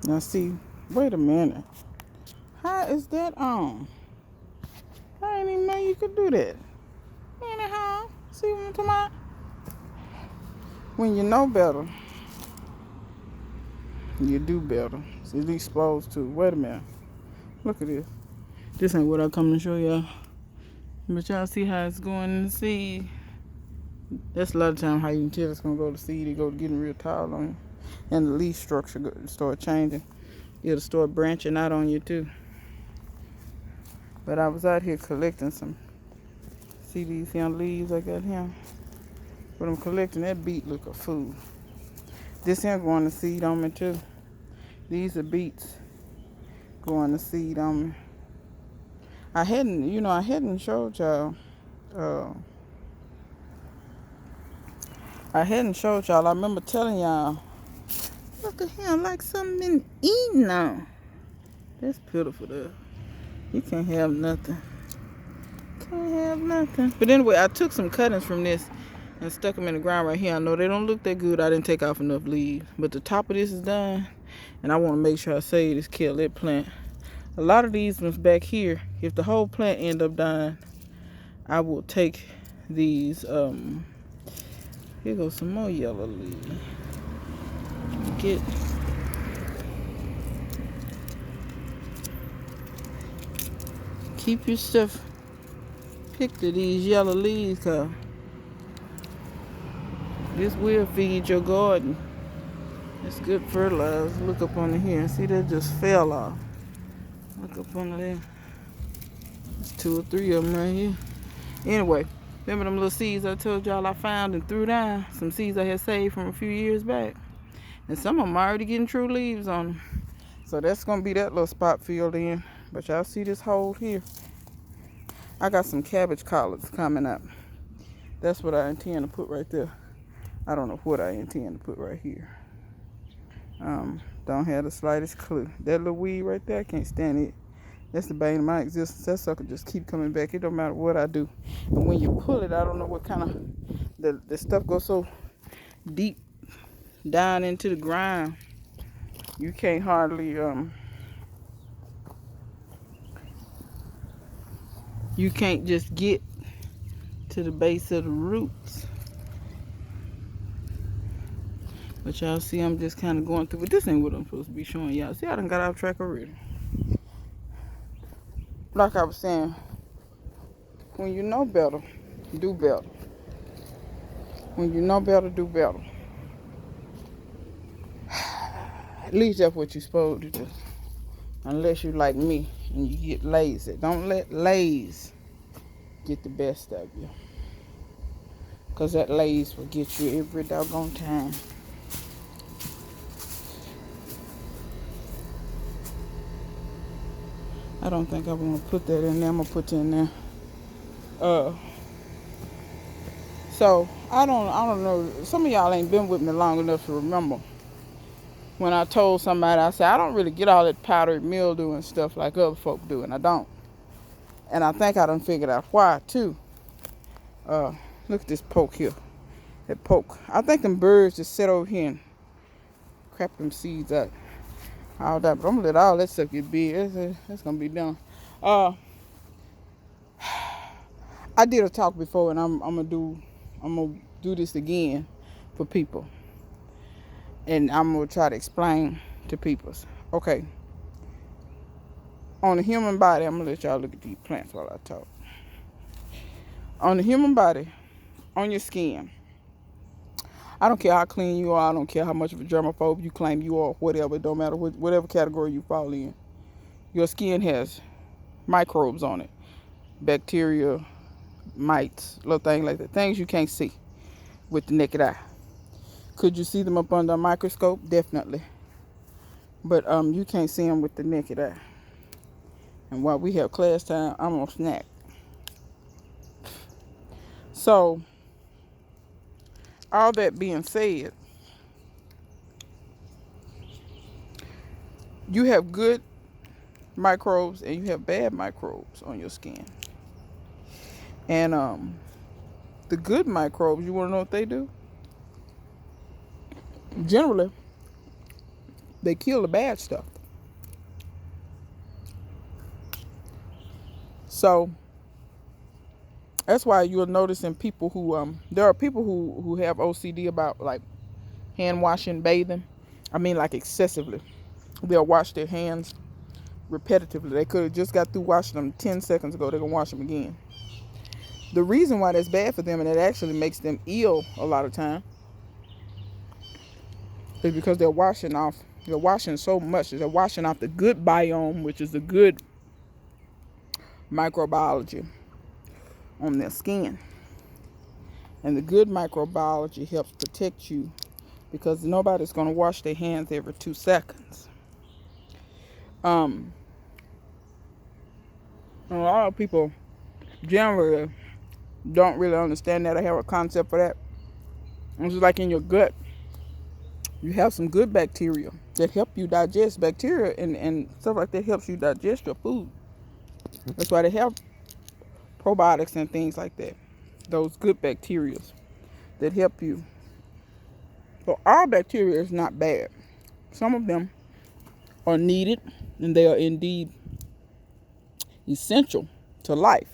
Now see, wait a minute. How is that on? I didn't even know you could do that. Anyhow, see what I'm talking about? When you know better, you do better. So at least supposed to. Wait a minute. Look at this. This ain't what I come to show y'all. But y'all see how it's going in the seed. That's a lot of time how you can tell it's going to go to seed. It go getting real tall on you. And the leaf structure start changing. It'll start branching out on you too. But I was out here collecting some. See these young leaves I got here? But I'm collecting that beet look a fool. This here going to seed on me too. These are beets going to seed on me. I hadn't showed y'all. I remember telling y'all, look at him like something been eaten on. That's pitiful though. You can't have nothing. Can't have nothing. But anyway, I took some cuttings from this and stuck them in the ground right here. I know they don't look that good. I didn't take off enough leaves. But the top of this is done. And I want to make sure I save this kill that plant. A lot of these ones back here, if the whole plant end up dying, I will take these. Here goes some more yellow leaves. Keep your stuff picked to these yellow leaves, cause this will feed your garden. It's good fertilizer. Look up under here. See, that just fell off. Look up under there. There's 2 or 3 of them right here. Anyway, remember them little seeds I told y'all I found and threw down? Some seeds I had saved from a few years back. And some of them are already getting true leaves on them. So that's going to be that little spot filled in. But y'all see this hole here? I got some cabbage collards coming up. That's what I intend to put right there. I don't know what I intend to put right here. Don't have the slightest clue. That little weed right there, I can't stand it. That's the bane of my existence. That sucker just keep coming back. It don't matter what I do. And when you pull it, I don't know what kind of... The stuff goes so deep down into the ground. You can't hardly... You can't just get to the base of the roots. But y'all see, I'm just kind of going through. But this ain't what I'm supposed to be showing y'all. See, I done got off track already. Like I was saying, when you know better, do better. When you know better, do better. At least that's what you're supposed to do. Unless you like me and you get lazy. Don't let lazy get the best of you. Because that lazy will get you every doggone time. I don't think I want to put that in there. I'm going to put it in there. So, I don't know. Some of y'all ain't been with me long enough to remember when I told somebody, I said, I don't really get all that powdery mildew and stuff like other folk do, and I don't. And I think I done figured out why, too. Look at this poke here. That poke. I think them birds just sit over here and crap them seeds out. All that, but I'm gonna let all that stuff get big. That's gonna be done. I did a talk before, and I'm gonna do this again for people, and I'm gonna try to explain to people. Okay, on the human body, I'm gonna let y'all look at these plants while I talk. On the human body, on your skin, I don't care how clean you are. I don't care how much of a germaphobe you claim you are. Whatever. It don't matter whatever category you fall in. Your skin has microbes on it. Bacteria, mites, little things like that. Things you can't see with the naked eye. Could you see them up under a microscope? Definitely. But you can't see them with the naked eye. And while we have class time, I'm gonna snack. So, all that being said, you have good microbes and you have bad microbes on your skin. And the good microbes, you want to know what they do? Generally, They kill the bad stuff. So that's why you'll notice in people who there are people who have OCD about like hand washing, bathing. I mean, like excessively. They'll wash their hands repetitively. They could have just got through washing them 10 seconds ago. They're gonna wash them again. The reason why that's bad for them, and it actually makes them ill a lot of time, is because they're washing so much. They're washing off the good biome, which is the good microbiology on their skin. And the good microbiology helps protect you, because nobody's going to wash their hands every 2 seconds. A lot of people generally don't really understand that. I have a concept for that. It's just like in your gut. You have some good bacteria that help you digest. Bacteria and stuff like that helps you digest your food. That's why they have probiotics and things like that. Those good bacteria that help you. So all bacteria is not bad. Some of them are needed, and they are indeed essential to life.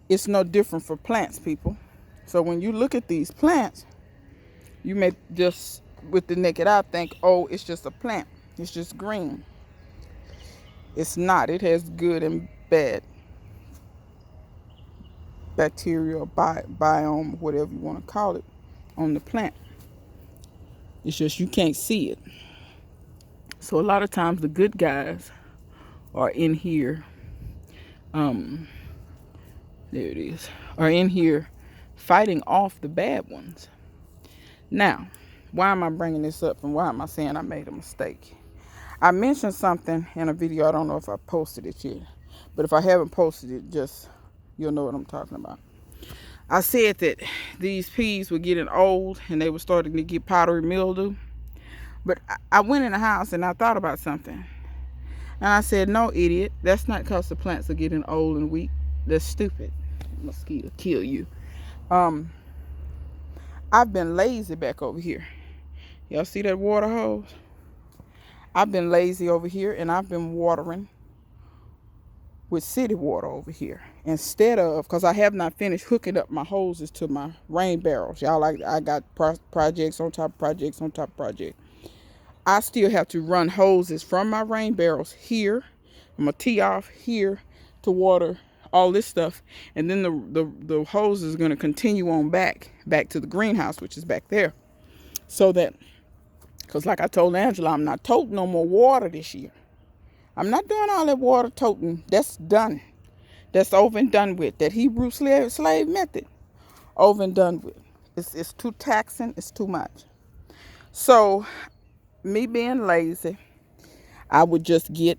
It's no different for plants, people. So when you look at these plants, you may just, with the naked eye, think, oh, it's just a plant. It's just green. It's not. It has good and bad bacteria, biome, whatever you want to call it, on the plant. It's just you can't see it. So a lot of times the good guys are in here. There it is. Are in here fighting off the bad ones. Now, why am I bringing this up, and why am I saying I made a mistake? I mentioned something in a video. I don't know if I posted it yet, but if I haven't posted it, just you'll know what I'm talking about. I said that these peas were getting old and they were starting to get powdery mildew. But I went in the house and I thought about something. And I said, no, idiot, that's not because the plants are getting old and weak. That's stupid. Mosquito kill you. I've been lazy back over here. Y'all see that water hose? I've been lazy over here, and I've been watering with city water over here. Instead of, because I have not finished hooking up my hoses to my rain barrels. Y'all, like, I got projects on top of projects on top of projects. I still have to run hoses from my rain barrels here. I'm going to tee off here to water all this stuff, and then the hose is going to continue on back to the greenhouse, which is back there. So that, because like I told Angela, I'm not toting no more water this year. I'm not doing all that water toting. That's done. That's over and done with. That Hebrew slave method, over and done with. It's too taxing. It's too much. So me being lazy, I would just get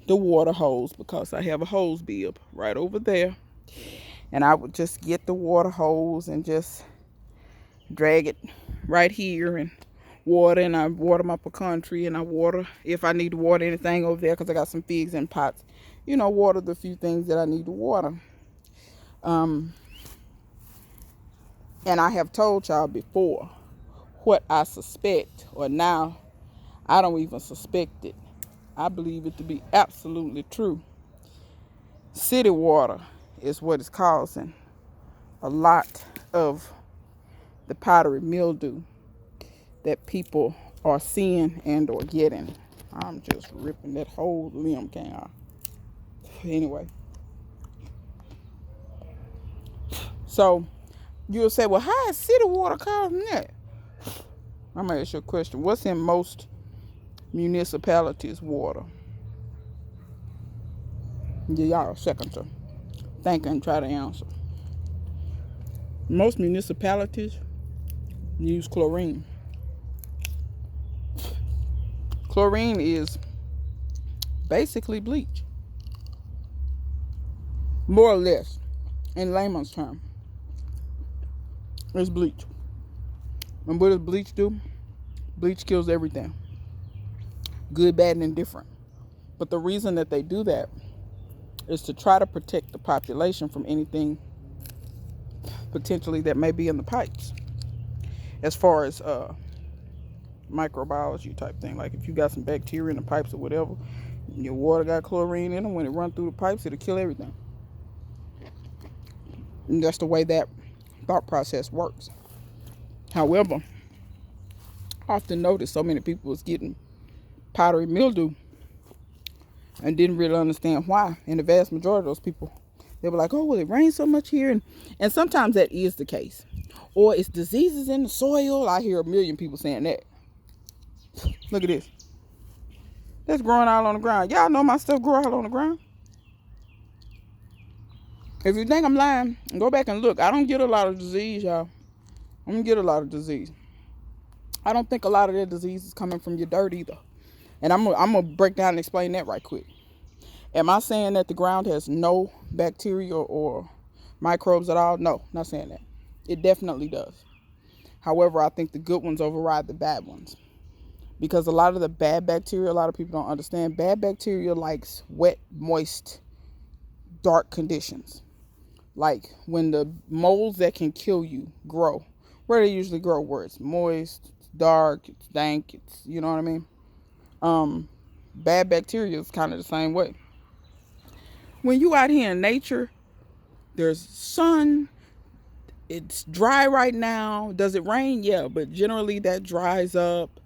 the water hose, because I have a hose bib right over there, and I would just get the water hose and just drag it right here and water, and I water my pecan tree, and I water if I need to water anything over there, because I got some figs in pots, water the few things that I need to water. And I have told y'all before what I suspect, or now I don't even suspect it. I believe it to be absolutely true. City water is what is causing a lot of the powdery mildew that people are seeing and or getting. I'm just ripping that whole limb can off. Anyway. So you'll say, well, how is city water causing that? I'm going to ask you a question. What's in most municipalities' water? Give y'all a second to think and try to answer. Most municipalities use chlorine. Chlorine is basically bleach. More or less, in layman's term, it's bleach. And what does bleach do? Bleach kills everything. Good, bad, and indifferent. But the reason that they do that is to try to protect the population from anything potentially that may be in the pipes. As far as microbiology type thing. Like if you got some bacteria in the pipes or whatever, your water got chlorine in it, when it run through the pipes, it'll kill everything. And that's the way that thought process works. However, I often notice so many people was getting powdery mildew and didn't really understand why. And the vast majority of those people, they were like, oh, well, it rains so much here. And sometimes that is the case. Or it's diseases in the soil. I hear a million people saying that. Look at this. That's growing all on the ground. Y'all know my stuff grow all on the ground. If you think I'm lying, go back and look. I don't get a lot of disease, y'all. I don't get a lot of disease. I don't think a lot of that disease is coming from your dirt either. And I'm going to break down and explain that right quick. Am I saying that the ground has no bacteria or microbes at all? No, not saying that. It definitely does. However, I think the good ones override the bad ones. Because a lot of the bad bacteria, a lot of people don't understand, bad bacteria likes wet, moist, dark conditions. Like when the molds that can kill you grow, where they usually grow, where it's moist, it's dark, it's dank, it's, you know what I mean? Bad bacteria is kind of the same way. When you out here in nature, there's sun, it's dry right now. Does it rain? Yeah, but generally that dries up.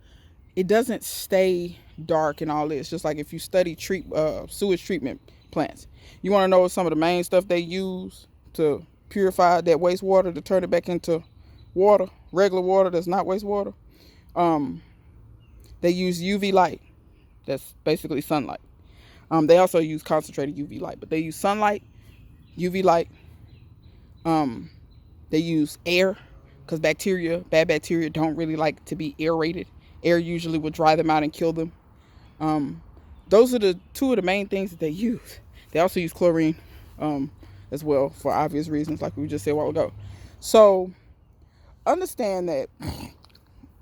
It doesn't stay dark and all this. Just like if you study sewage treatment plants. You want to know some of the main stuff they use to purify that wastewater, to turn it back into water, regular water that's not wastewater? They use UV light. That's basically sunlight. They also use concentrated UV light, but they use sunlight, UV light. They use air, because bad bacteria don't really like to be aerated. Air usually will dry them out and kill them. Those are the two of the main things that they use. They also use chlorine as well, for obvious reasons, like we just said a while ago. So understand that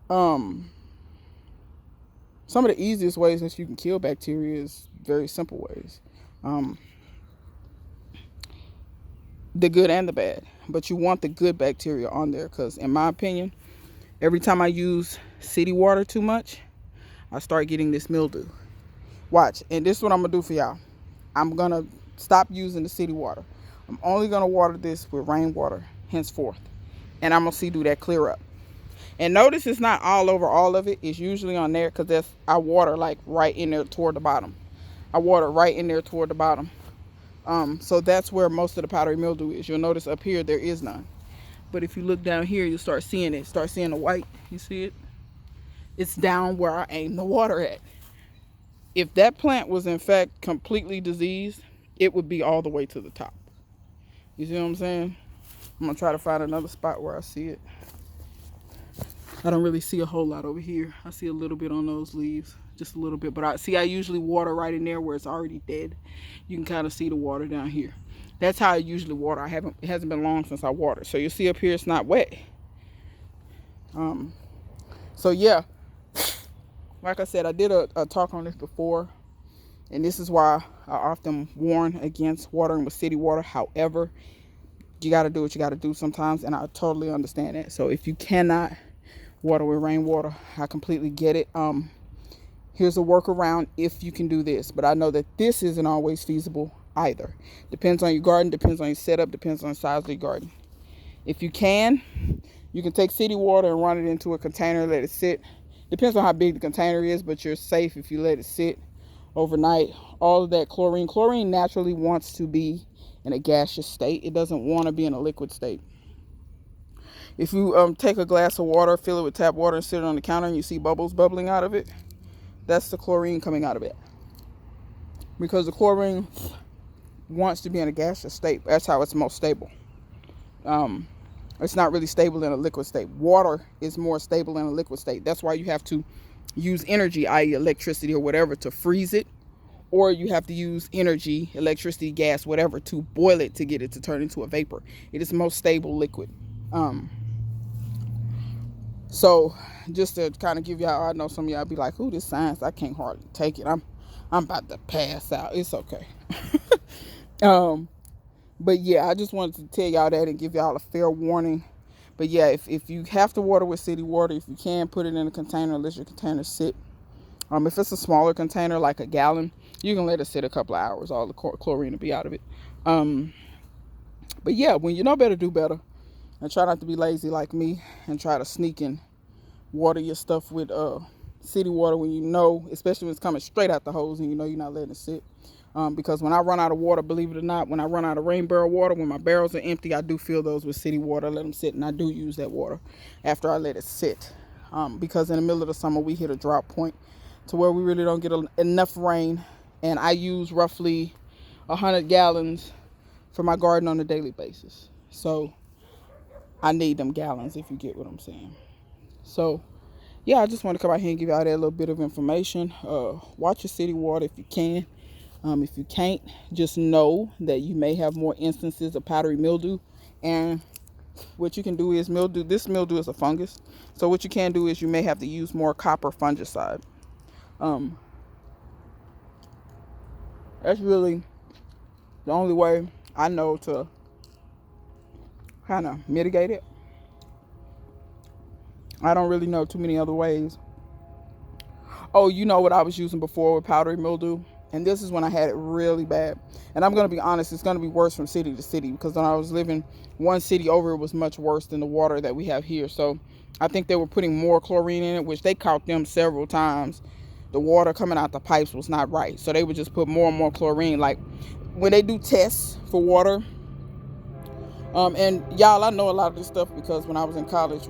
some of the easiest ways that you can kill bacteria is very simple ways. The good and the bad. But you want the good bacteria on there, because in my opinion, every time I use city water too much, I start getting this mildew. Watch, and this is what I'm going to do for y'all. I'm going to stop using the city water. I'm only going to water this with rainwater henceforth. And I'm going to see do that clear up. And notice it's not all over all of it. It's usually on there, because I water like right in there toward the bottom. I water right in there toward the bottom. So that's where most of the powdery mildew is. You'll notice up here there is none. But if you look down here, you'll start seeing it. Start seeing the white. You see it? It's down where I aim the water at. If that plant was in fact completely diseased, it would be all the way to the top. You see what I'm saying? I'm going to try to find another spot where I see it. I don't really see a whole lot over here. I see a little bit on those leaves. Just a little bit. But I usually water right in there where it's already dead. You can kind of see the water down here. That's how I usually water. It hasn't been long since I watered. So you see up here, it's not wet. So yeah, like I said, I did a talk on this before, and this is why I often warn against watering with city water. However, you got to do what you got to do sometimes, and I totally understand that. So if you cannot water with rainwater, I completely get it. Here's a workaround if you can do this, but I know that this isn't always feasible either. Depends on your garden, depends on your setup, depends on the size of your garden. If you can take city water and run it into a container, let it sit. Depends on how big the container is, but you're safe if you let it sit overnight. All of that chlorine naturally wants to be in a gaseous state. It doesn't want to be in a liquid state. If you take a glass of water, fill it with tap water, and sit it on the counter, and you see bubbles bubbling out of it, that's the chlorine coming out of it. Because the chlorine wants to be in a gaseous state. That's how it's most stable. It's not really stable in a liquid state. Water is more stable in a liquid state. That's why you have to use energy, i.e. electricity or whatever, to freeze it. Or you have to use energy, electricity, gas, whatever, to boil it to get it to turn into a vapor. It is the most stable liquid. So just to kind of give y'all, I know some of y'all be like, ooh, this science, I can't hardly take it. I'm about to pass out. It's okay. But yeah, I just wanted to tell y'all that and give y'all a fair warning. But yeah, if you have to water with city water, if you can, put it in a container, let your container sit. If it's a smaller container, like a gallon, you can let it sit a couple of hours. All the chlorine will be out of it. But yeah, when you know better, do better. And try not to be lazy like me and try to sneak and water your stuff with city water when you know, especially when it's coming straight out the hose and you know you're not letting it sit. Because when I run out of water, believe it or not, when I run out of rain barrel water, when my barrels are empty, I do fill those with city water, let them sit, and I do use that water after I let it sit. Because in the middle of the summer, we hit a drought point to where we really don't get enough rain, and I use roughly 100 gallons for my garden on a daily basis. So I need them gallons, if you get what I'm saying. So yeah, I just want to come out here and give y'all that little bit of information. Watch your city water if you can. If you can't, just know that you may have more instances of powdery mildew. And what you can do is this mildew is a fungus. So what you can do is you may have to use more copper fungicide. That's really the only way I know to kind of mitigate it. I don't really know too many other ways. Oh, you know what I was using before with powdery mildew? And this is when I had it really bad. And I'm going to be honest, it's going to be worse from city to city, because when I was living one city over, it was much worse than the water that we have here. So I think they were putting more chlorine in it, which they caught them several times. The water coming out the pipes was not right. So they would just put more and more chlorine. Like when they do tests for water, and y'all, I know a lot of this stuff because when I was in college,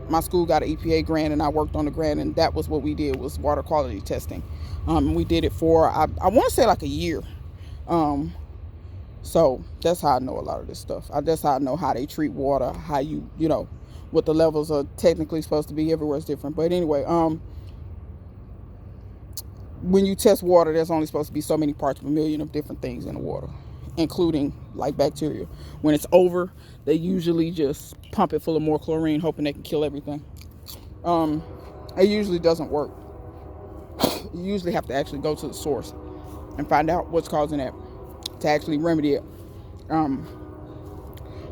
my school got an EPA grant, and I worked on the grant, and that was what we did, was water quality testing. We did it for, I want to say like a year. So that's how I know a lot of this stuff. That's how I know how they treat water, how you know, what the levels are technically supposed to be. Everywhere is different. But anyway, when you test water, there's only supposed to be so many parts per million of different things in the water, including like bacteria. When it's over, they usually just pump it full of more chlorine, hoping they can kill everything. It usually doesn't work. You usually have to actually go to the source and find out what's causing that to actually remedy it.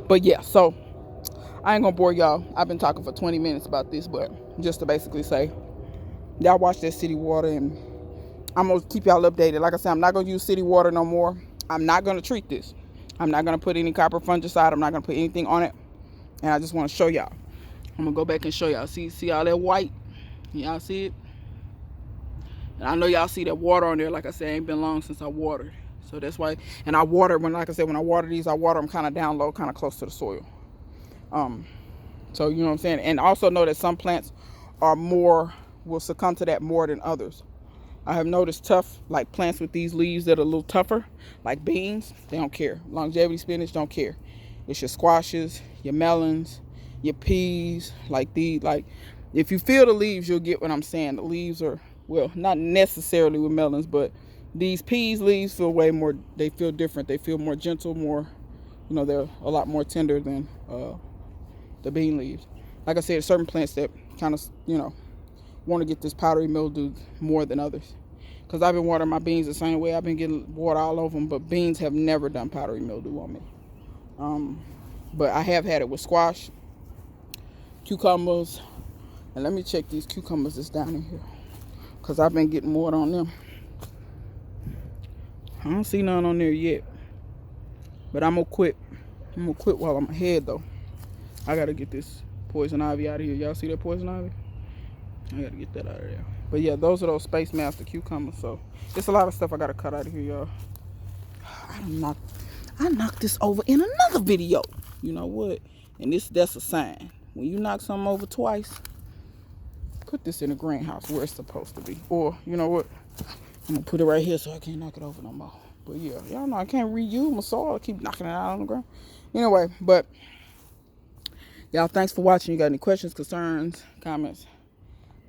But yeah, so I ain't gonna bore y'all. I've been talking for 20 minutes about this, but just to basically say, y'all watch that city water, and I'm gonna keep y'all updated. Like I said, I'm not gonna use city water no more. I'm not gonna treat this. I'm not gonna put any copper fungicide. I'm not gonna put anything on it. And I just want to show y'all. I'm gonna go back and show y'all. See all that white? Y'all see it? And I know y'all see that water on there. Like I said, it ain't been long since I watered. So that's why. And I water, like I said, when I water these, I water them kind of down low, kind of close to the soil. So you know what I'm saying? And also know that some plants will succumb to that more than others. I have noticed like plants with these leaves that are a little tougher, like beans, they don't care. Longevity spinach, don't care. It's your squashes, your melons, your peas, like if you feel the leaves, you'll get what I'm saying. The leaves are, well, not necessarily with melons, but these peas leaves feel they feel different. They feel more gentle, more, you know, they're a lot more tender than the bean leaves. Like I said, certain plants that kind of, you know, want to get this powdery mildew more than others. Because I've been watering my beans the same way. I've been getting water all over them, but beans have never done powdery mildew on me. But I have had it with squash, cucumbers, and let me check these cucumbers that's down in here, because I've been getting water on them. I don't see none on there yet, but I'm gonna quit. I'm gonna quit while I'm ahead though. I gotta get this poison ivy out of here. Y'all see that poison ivy? I gotta get that out of there. But yeah, those are those Space Master cucumbers. So it's a lot of stuff I gotta cut out of here, y'all. I knocked this over in another video. You know what? And that's a sign. When you knock something over twice, put this in a greenhouse where it's supposed to be. Or you know what? I'm gonna put it right here so I can't knock it over no more. But yeah, y'all know I can't reuse my soil. I keep knocking it out on the ground. Anyway, but y'all, thanks for watching. You got any questions, concerns, comments?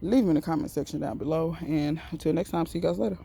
Leave them in the comment section down below. And until next time, see you guys later.